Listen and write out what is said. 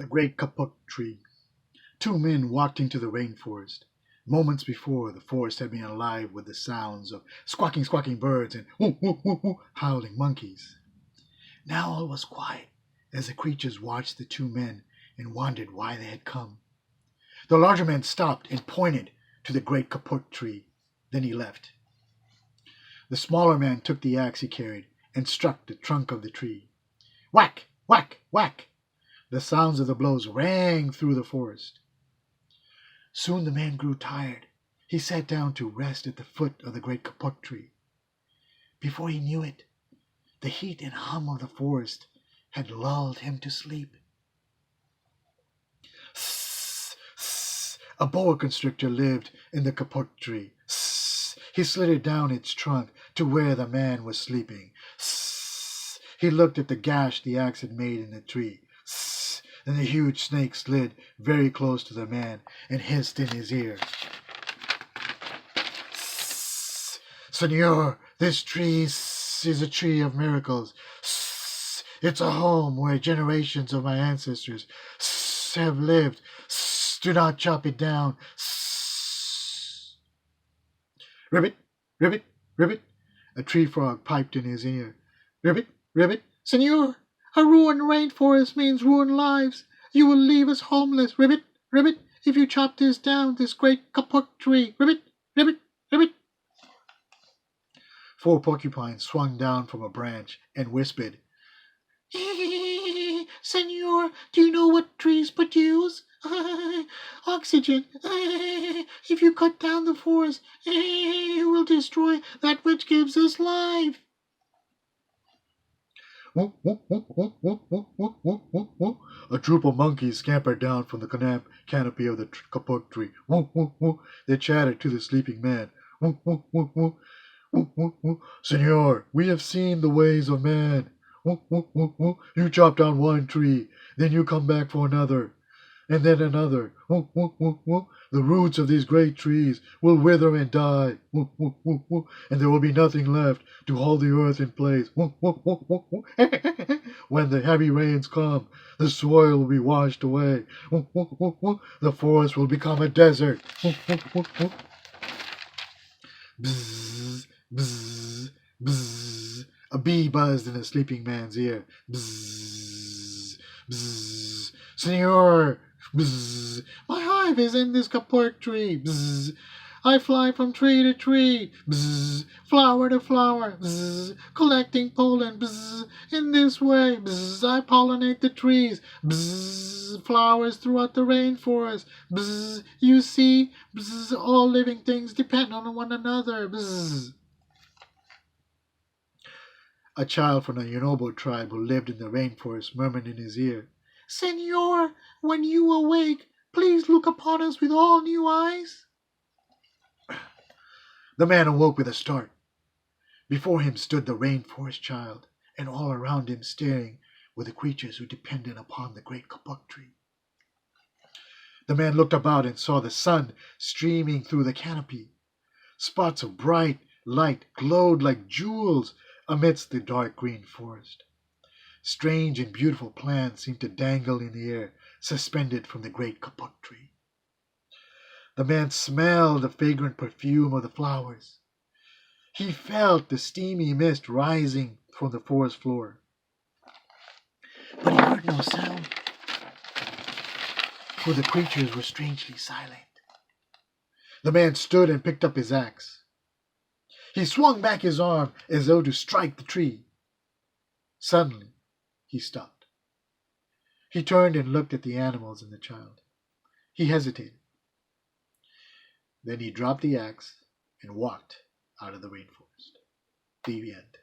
The great kapok tree. Two men walked into the rainforest. Moments before, the forest had been alive with the sounds of squawking birds and whoo, whoo, whoo, whoo, howling monkeys. Now all was quiet as the creatures watched the two men and wondered why they had come. The larger man stopped and pointed to the great kapok tree. Then he left. The smaller man took the axe he carried and struck the trunk of the tree. Whack! Whack! Whack! The sounds of the blows rang through the forest. Soon the man grew tired. He sat down to rest at the foot of the great kapok tree. Before he knew it, the heat and hum of the forest had lulled him to sleep. Sss, sss, a boa constrictor lived in the kapok tree. Sss, he slithered down its trunk to where the man was sleeping. Sss, he looked at the gash the axe had made in the tree. Sss, and the huge snake slid very close to the man and hissed in his ear. Sss, Senor, this tree is a tree of miracles. It's a home where generations of my ancestors have lived. Do not chop it down. Ribbit, ribbit, ribbit, a tree frog piped in his ear. Ribbit, ribbit, Senor, a ruined rainforest means ruined lives. You will leave us homeless. Ribbit, ribbit, if you chop this down, this great kapok tree. Ribbit, ribbit, ribbit. Four porcupines swung down from a branch and whispered, Senor, do you know what trees produce? Oxygen. If you cut down the forest, you will destroy that which gives us life. A troop of monkeys scampered down from the canopy of the kapok tree. They chattered to the sleeping man. Senor, we have seen the ways of man. You chop down one tree, then you come back for another, and then another. The roots of these great trees will wither and die, and there will be nothing left to hold the earth in place. When the heavy rains come, the soil will be washed away. The forest will become a desert. Bzzz, bzzz, bzzz. A bee buzzed in the sleeping man's ear. Bzzz, bzzz. Senor, bzzz. My hive is in this kapok tree. Bzzz. I fly from tree to tree. Bzzz. Flower to flower. Bzzz. Collecting pollen. Bzzz. In this way, bzzz. I pollinate the trees. Bzzz. Flowers throughout the rainforest. Bzzz. You see, bzzz. All living things depend on one another. Bzzz. A child from the Yonobo tribe who lived in the rainforest murmured in his ear, Senor, when you awake, please look upon us with all new eyes. The man awoke with a start. Before him stood the rainforest child, and all around him staring were the creatures who depended upon the great kapok tree. The man looked about and saw the sun streaming through the canopy. Spots of bright light glowed like jewels amidst the dark green forest. Strange and beautiful plants seemed to dangle in the air, suspended from the great kapok tree. The man smelled the fragrant perfume of the flowers. He felt the steamy mist rising from the forest floor. But he heard no sound, for the creatures were strangely silent. The man stood and picked up his axe. He swung back his arm as though to strike the tree. Suddenly, he stopped. He turned and looked at the animals and the child. He hesitated. Then he dropped the axe and walked out of the rainforest. The end.